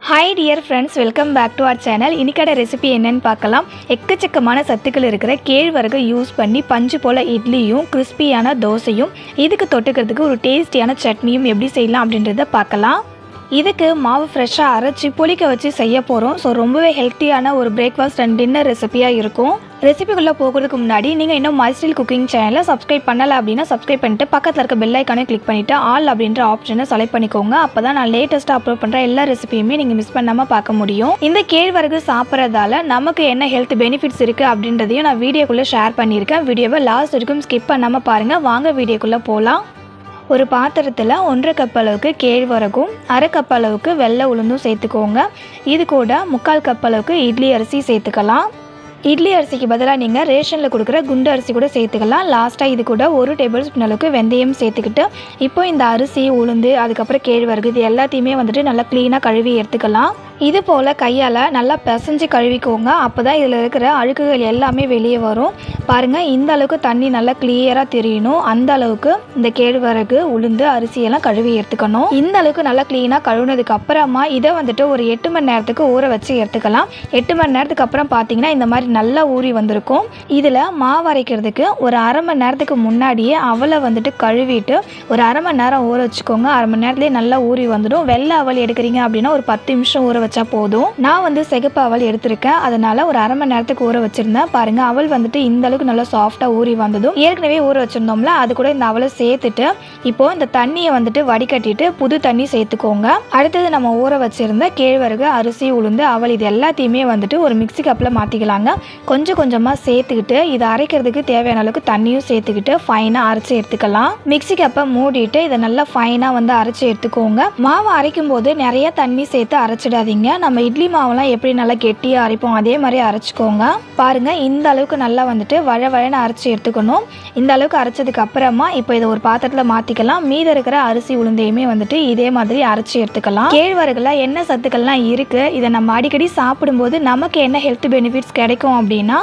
Hi dear friends, welcome back to our channel. இன்றைக்கான recipe என்னன்னு பார்க்கலாம். எக்கச்சக்கமான சத்துக்கள் இருக்கிற கேழ்வரகு யூஸ் பண்ணி பஞ்சு போல் இட்லியும் கிறிஸ்பியான தோசையும் இதுக்கு தொட்டுக்கிறதுக்கு ஒரு டேஸ்டியான சட்னியும் எப்படி செய்யலாம் அப்படின்றத பார்க்கலாம். இதுக்கு மாவு ஃப்ரெஷ்ஷாக அரைச்சி புளிக்க வச்சு செய்ய போகிறோம். ஸோ ரொம்பவே ஹெல்த்தியான ஒரு பிரேக்ஃபாஸ்ட் அண்ட் டின்னர் ரெசிபியாக இருக்கும். ரெசிபிக்குள்ளே போகிறதுக்கு முன்னாடி நீங்கள் இன்னும் மை ஸ்டைல் குக்கிங் சேனலை சப்ஸ்கிரைப் பண்ணலை அப்படின்னா சப்ஸ்கிரைப் பண்ணிட்டு பக்கத்தில் இருக்க பெல் ஐக்கானே கிளிக் பண்ணிவிட்டு ஆல் அப்படின்ற ஆப்ஷனை செலக்ட் பண்ணிக்கோங்க. அப்போ தான் நான் லேட்டஸ்ட்டாக அப்லோட் பண்ணுற எல்லா ரெசிபியுமே நீங்கள் மிஸ் பண்ணாமல் பார்க்க முடியும். இந்த கேழ்வரகு சாப்பிட்றதால நமக்கு என்ன ஹெல்த் பெனிஃபிட்ஸ் இருக்குது அப்படின்றதையும் நான் வீடியோக்குள்ளே ஷேர் பண்ணியிருக்கேன். வீடியோவை லாஸ்ட் வரைக்கும் ஸ்கிப் பண்ணாமல் பாருங்கள். வாங்க வீடியோக்குள்ளே போகலாம். ஒரு பாத்திரத்தில் 1.5 கப் அளவுக்கு கேழ்வரகும் 1/2 கப் அளவுக்கு வெள்ளை உளுந்தும் சேர்த்துக்கோங்க. இது கூட 3/4 கப் அளவுக்கு இட்லி அரிசி சேர்த்துக்கலாம். இட்லி அரிசிக்கு பதிலாக நீங்கள் ரேஷனில் கொடுக்குற குண்டு அரிசி கூட சேர்த்துக்கலாம். லாஸ்ட்டாக இது கூட 1 டேபிள் ஸ்பூன் அளவுக்கு வெந்தயம் சேர்த்துக்கிட்டு இப்போ இந்த அரிசி உளுந்து அதுக்கப்புறம் கேழ்வரகு இது எல்லாத்தையுமே நல்லா க்ளீனாக கழுவி எடுத்துக்கலாம். இது போல் கையால் நல்லா பிசைஞ்சு கழுவிக்கோங்க. அப்போ தான் இதில் இருக்கிற அழுக்குகள் எல்லாமே வெளியே வரும். பாருங்கள், இந்த அளவுக்கு தண்ணி நல்லா கிளியராக தெரியணும். அந்த அளவுக்கு இந்த கேழ்வரகு உளுந்து அரிசியெல்லாம் கழுவி எடுத்துக்கணும். இந்த அளவுக்கு நல்லா க்ளீனாக கழுவுனதுக்கு அப்புறமா இதை ஒரு 8 மணி நேரத்துக்கு ஊற வச்சு எடுத்துக்கலாம். 8 மணி நேரத்துக்கு அப்புறம் பார்த்தீங்கன்னா இந்த மாதிரி நல்லா ஊறி வந்திருக்கும். இதில் மாவு அரைக்கிறதுக்கு ஒரு 1/2 மணி நேரத்துக்கு முன்னாடியே அவலை கழுவிட்டு ஒரு 1/2 மணி நேரம் ஊற வச்சுக்கோங்க. 1/2 மணி நேரத்துலேயே நல்லா ஊறி வந்துடும். வெள்ளை அவல் எடுக்கிறீங்க அப்படின்னா ஒரு 10 நிமிஷம் ஊற வச்சா போதும். நான் சிகப்பு அவல் எடுத்திருக்கேன், அதனால ஒரு 1/2 மணி நேரத்துக்கு ஊற வச்சிருந்தேன். பாருங்க, அவல் இந்த அளவுக்கு நல்லா சாஃப்டா ஊறி வந்ததும் ஏற்கனவே ஊற வச்சிருந்தோம்ல அது கூட இந்த அவலை சேர்த்துட்டு இப்போ இந்த தண்ணியை வடிகட்டிட்டு புது தண்ணி சேர்த்துக்கோங்க. அடுத்தது நம்ம ஊற வச்சிருந்த கேழ்வரகு அரிசி உளுந்து அவல் இது எல்லாத்தையுமே ஒரு மிக்ஸி கப்ல மாத்திக்கலாங்க. கொஞ்சம் கொஞ்சமா சேர்த்துக்கிட்டு இதை அரைக்கிறதுக்கு தேவையான அளவுக்கு தண்ணியும் சேர்த்துக்கிட்டு ஃபைனா அரைச்சி எடுத்துக்கலாம். மிக்ஸி கப்பை மூடிட்டு இதை நல்லா ஃபைனா அரைச்சி எடுத்துக்கோங்க. மாவு அரைக்கும் போது நிறைய தண்ணி சேர்த்து அரைச்சிடாதீங்க. நம்ம இட்லி மாவுலாம் எப்படி நல்லா கெட்டியா அரைப்போம் அதே மாதிரி அரைச்சிக்கோங்க. பாருங்க, இந்த அளவுக்கு நல்லா வழவழன்னு அரைச்சி எடுத்துக்கணும். இந்த அளவுக்கு அரைச்சதுக்கு அப்புறமா இப்போ இதை ஒரு பாத்திரத்தில் மாத்திக்கலாம். மீத இருக்கிற அரிசி உளுந்தையுமே இதே மாதிரி அரைச்சி எடுத்துக்கலாம். கேழ்வரகுல என்ன சத்துக்கள்லாம் இருக்கு, இதை நம்ம அடிக்கடி சாப்பிடும்போது நமக்கு என்ன ஹெல்த் பெனிஃபிட்ஸ் கிடைக்கும் அப்படின்னா,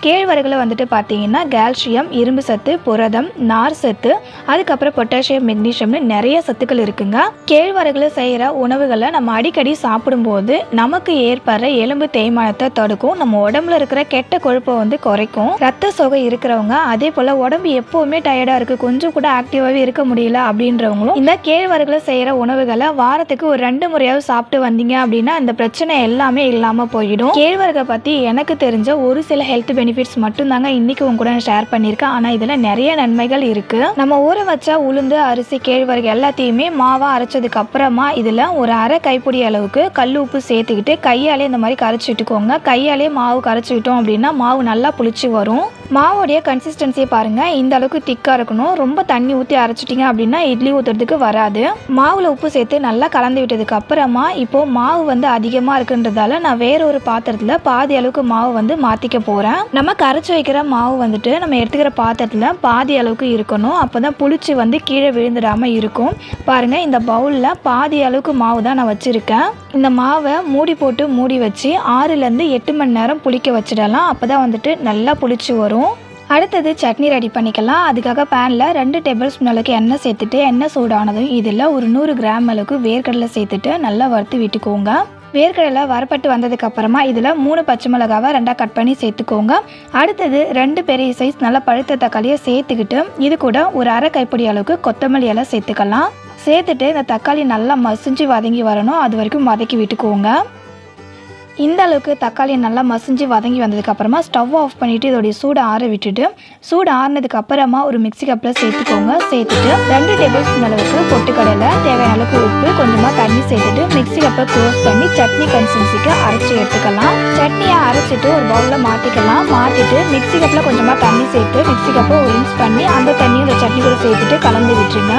கேழ்வரகுல பார்த்தீங்கன்னா கால்சியம், இரும்பு சத்து, புரதம், நார் சத்து, அதுக்கப்புறம் பொட்டாசியம், மெக்னீசியம்னு நிறைய சத்துக்கள் இருக்குங்க. கேழ்வரகுல செய்கிற உணவுகளை நம்ம அடிக்கடி சாப்பிடும்போது நமக்கு ஏற்படுற எலும்பு தேய்மானத்தை தடுக்கும். நம்ம உடம்புல இருக்கிற கெட்ட கொழுப்பை குறைக்கும். ரத்த சோகை இருக்கிறவங்க, அதே போல் உடம்பு எப்போவுமே டயர்டாக இருக்குது, கொஞ்சம் கூட ஆக்டிவாகவே இருக்க முடியல அப்படின்றவங்களும் இந்த கேழ்வரகுல செய்கிற உணவுகளை வாரத்துக்கு ஒரு 2 முறையாவது சாப்பிட்டு வந்தீங்க அப்படின்னா இந்த பிரச்சனை எல்லாமே இல்லாமல் போயிடும். கேழ்வரகை பற்றி எனக்கு தெரிஞ்ச ஒரு சில ஹெல்த் பெனிஃபிட்ஸ் மட்டும் தாங்க இன்னைக்கு உங்க கூட ஷேர் பண்ணியிருக்கேன். ஆனால் இதில் நிறைய நன்மைகள் இருக்கு. நம்ம ஊற வச்ச உளுந்து அரிசி கேழ்வரகு எல்லாத்தையுமே மாவா அரைச்சதுக்கு அப்புறமா இதில் ஒரு 1/2 கைப்பிடி அளவுக்கு கல் உப்பு சேர்த்துக்கிட்டு கையாலே இந்த மாதிரி கரைச்சிட்டுக்கோங்க. கையாலே மாவு கரைச்சிக்கிட்டோம் அப்படின்னா மாவு நல்லா புளிச்சு வரும். மாவோடைய கன்சிஸ்டன்சியை பாருங்க, இந்த அளவுக்கு திக்கா இருக்கணும். ரொம்ப தண்ணி ஊற்றி அரைச்சிட்டிங்க அப்படின்னா இட்லி ஊற்றுறதுக்கு வராது. மாவுல உப்பு சேர்த்து நல்லா கலந்து விட்டதுக்கு அப்புறமா இப்போ மாவு அதிகமாக இருக்குன்றதால நான் வேற ஒரு பாத்திரத்தில் பாதி அளவுக்கு மாவு மாற்றிக்க போகிறேன். நம்ம கரைச்சி வைக்கிற மாவு நம்ம எடுத்துக்கிற பாத்திரத்தில் பாதி அளவுக்கு இருக்கணும். அப்போ தான் புளிச்சு கீழே விழுந்துடாமல் இருக்கும். பாருங்கள், இந்த பவுலில் பாதி அளவுக்கு மாவு தான் நான் வச்சுருக்கேன். இந்த மாவை மூடி போட்டு மூடி வச்சு 6லேருந்து 8 மணி நேரம் புளிக்க வச்சிடலாம். அப்போ தான் நல்லா புளிச்சு வரும். அடுத்தது சட்னி ரெடி பண்ணிக்கலாம். அதுக்காக பேனில் 2 டேபிள் ஸ்பூன் அளவுக்கு எண்ணெய் சேர்த்துட்டு எண்ணெய் சூடானதும் இதில் ஒரு 100 கிராம் அளவுக்கு வேர்க்கடலை சேர்த்துட்டு நல்லா வறுத்து விட்டுக்கோங்க. வேர்க்கடலை வரப்பட்டு வந்ததுக்கு அப்புறமா இதில் 3 பச்சை மிளகாவை 2 கட் பண்ணி சேர்த்துக்கோங்க. அடுத்தது 2 பெரிய சைஸ் நல்லா பழுத்த தக்காளியை சேர்த்துக்கிட்டு இது கூட ஒரு 1/2 கைப்பிடி அளவுக்கு கொத்தமல்லி இலை சேர்த்துக்கலாம். சேர்த்துட்டு இந்த தக்காளி நல்லா மசிஞ்சு வதங்கி வரணும், அது வரைக்கும் வதக்கி விட்டுக்கோங்க. இந்த அளவுக்கு தக்காளி நல்லா மசிஞ்சு வதங்கி வந்ததுக்கு அப்புறமா ஸ்டவ் ஆஃப் பண்ணிவிட்டு இதோடைய சூடு ஆற விட்டுட்டு சூடு ஆறினதுக்கு அப்புறமா ஒரு மிக்ஸி கப்பில் சேர்த்துக்கோங்க. சேர்த்துட்டு 2 டேபிள் ஸ்பூன் அளவுக்கு பொட்டுக்கடலை, தேவையான அளவுக்கு உப்பு, கொஞ்சமாக தண்ணி சேர்த்துட்டு மிக்ஸி கப்பை க்ளோஸ் பண்ணி சட்னி கன்சிஸ்டன்சிக்கு அரைச்சி எடுத்துக்கலாம். சட்னியை அரைச்சிட்டு ஒரு பவுலில் மாற்றிக்கலாம். மாற்றிட்டு மிக்ஸி கப்பில் கொஞ்சமாக தண்ணி சேர்த்து மிக்ஸி கப்பை ரின்ஸ் பண்ணி அந்த தண்ணியை இந்த சட்னி கூட சேர்த்துட்டு கலந்து விட்டுருங்க.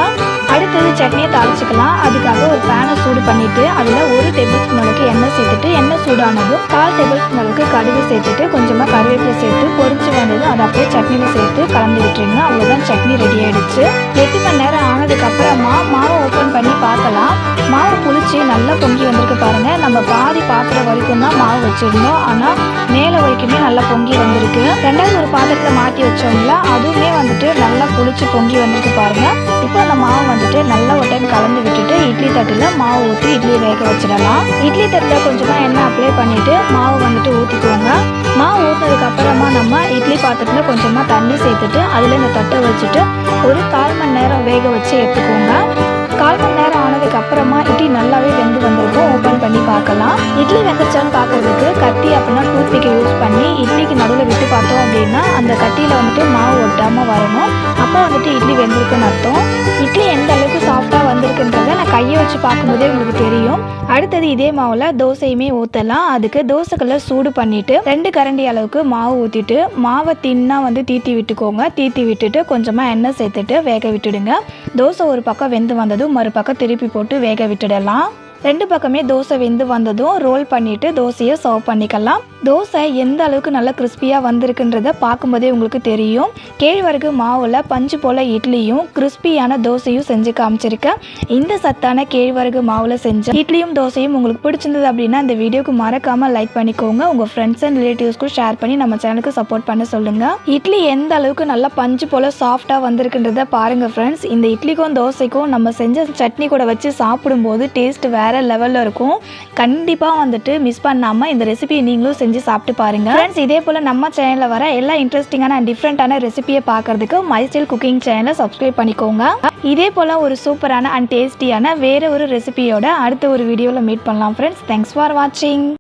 அடுத்தது சட்னியை தாளிச்சிக்கலாம். அதுக்காக ஒரு பேனை சூடு பண்ணிவிட்டு அதில் 1 டேபிள் ஸ்பூன் அளவுக்கு எண்ணெய் சேர்த்துட்டு எண்ணெய் சூடானதும் 1/4 டேபிள் ஸ்பூன் அளவுக்கு கடுகு சேர்த்துட்டு கொஞ்சமாக கருவேப்பிலை சேர்த்து பொரிச்சு வந்ததும் அதை அப்படியே சட்னியில் சேர்த்து கலந்து விட்டுருங்க. அவ்வளோதான், சட்னி ரெடி ஆகிடுச்சு. 8 மணி நேரம் ஆனதுக்கு அப்புறமா மாவை ஓப்பன் பண்ணி பார்க்கலாம். மாவு புளிச்சு நல்லா பொங்கி வந்திருக்கு பாருங்கள். நம்ம பாதி பாத்திரம் வரைக்கும் தான் மாவு வச்சுருந்தோம். ஆனால் மேலே வரைக்குமே நல்லா பொங்கி வந்திருக்கு. ரெண்டாவது ஒரு பாத்திரத்தில் மாற்றி வச்சோம்ல, அதுவுமே வந்துட்டு நல்லா புளிச்சு பொங்கி வந்திருக்கு பாருங்கள். இப்போ அந்த மாவு வந்துட்டு நல்லா ஒரு டைம் கலந்து விட்டுட்டு இட்லி தட்டில் மாவு ஊற்றி இட்லியை வேக வச்சிடலாம். இட்லி தட்டில் கொஞ்சமாக எண்ணெய் அப்ளை பண்ணிவிட்டு மாவு வந்துட்டு ஊற்றிக்குவோங்க. மாவு ஊற்றினதுக்கு அப்புறமா நம்ம இட்லி பாத்திரத்தில் கொஞ்சமாக தண்ணி சேர்த்துட்டு அதில் இந்த தட்டை வச்சுட்டு ஒரு 1/4 மணி நேரம் வேக வச்சு எடுத்துக்கோங்க. 1/4 மணி நேரம் ஆனதுக்கு அப்புறமா இட்லி நல்லாவே வெந்து வந்திருக்கும். ஓப்பன் பண்ணி பார்க்கலாம். இட்லி வெந்துச்சான்னு பார்க்கறதுக்கு கத்தி அப்படின்னா டூத்பிக்கை யூஸ் பண்ணி இட்லிக்கு நடுவில் விட்டு பார்த்தோம் அப்படின்னா அந்த கத்தியில் வந்துட்டு மாவு ஒட்டாமல் வரணும். அப்போ வந்துட்டு இட்லி வெந்திருக்குன்னு அர்த்தம். இட்லி எந்த அளவுக்கு சாஃப்டாக வந்திருக்குன்றதை நான் கையை வச்சு பார்க்கும்போதே உங்களுக்கு தெரியும். அடுத்தது இதே மாவில் தோசையுமே ஊற்றலாம். அதுக்கு தோசைக்கல்ல சூடு பண்ணிவிட்டு 2 கரண்டி அளவுக்கு மாவு ஊற்றிட்டு மாவை தின்னாக வந்து தீத்தி விட்டுக்கோங்க. தீத்தி விட்டுட்டு கொஞ்சமாக எண்ணெய் சேர்த்துட்டு வேக விட்டுடுங்க. தோசை ஒரு பக்கம் வெந்து வந்ததும் மறுபக்கம் திருப்பி போட்டு வேக விட்டுடலாம். 2 பக்கமே தோசை வெந்து வந்ததும் ரோல் பண்ணிவிட்டு தோசையை சர்வ் பண்ணிக்கலாம். தோசை எந்த அளவுக்கு நல்லா கிறிஸ்பியாக வந்திருக்குன்றதை பார்க்கும்போதே உங்களுக்கு தெரியும். கேழ்வரகு மாவில் பஞ்சு போல் இட்லியும் கிறிஸ்பியான தோசையும் செஞ்சு காமிச்சிருக்கேன். இந்த சத்தான கேழ்வரகு மாவில் செஞ்ச இட்லியும் தோசையும் உங்களுக்கு பிடிச்சிருந்தது அப்படின்னா இந்த வீடியோக்கு மறக்காமல் லைக் பண்ணிக்கோங்க. உங்கள் ஃப்ரெண்ட்ஸ் அண்ட் ரிலேட்டிவ்ஸ்க்கும் ஷேர் பண்ணி நம்ம சேனலுக்கு சப்போர்ட் பண்ண சொல்லுங்கள். இட்லி எந்த அளவுக்கு நல்லா பஞ்சு போல் சாஃப்டாக வந்திருக்குன்றதை பாருங்கள் ஃப்ரெண்ட்ஸ். இந்த இட்லிக்கும் தோசைக்கும் நம்ம செஞ்ச சட்னி கூட வச்சு சாப்பிடும்போது டேஸ்ட் வேறு லெவலில் இருக்கும். கண்டிப்பாக வந்துட்டு மிஸ் பண்ணாமல் இந்த ரெசிபியை நீங்களும் செஞ்சு சாப்பிட்டு பாருங்கள் ஃப்ரெண்ட்ஸ். இதே போல் நம்ம சேனலில் வர எல்லா இன்ட்ரெஸ்டிங்கான அண்ட் டிஃப்ரெண்ட்டான ரெசிபியை பார்க்கறதுக்கு மை ஸ்டைல் குக்கிங் சேனலை சப்ஸ்கிரைப் பண்ணிக்கோங்க. இதே போல் ஒரு சூப்பரான அண்ட் டேஸ்டியான வேறு ஒரு ரெசிபியோட அடுத்த ஒரு வீடியோவில் மீட் பண்ணலாம் ஃப்ரெண்ட்ஸ். தேங்க்ஸ் ஃபார் வாட்சிங்.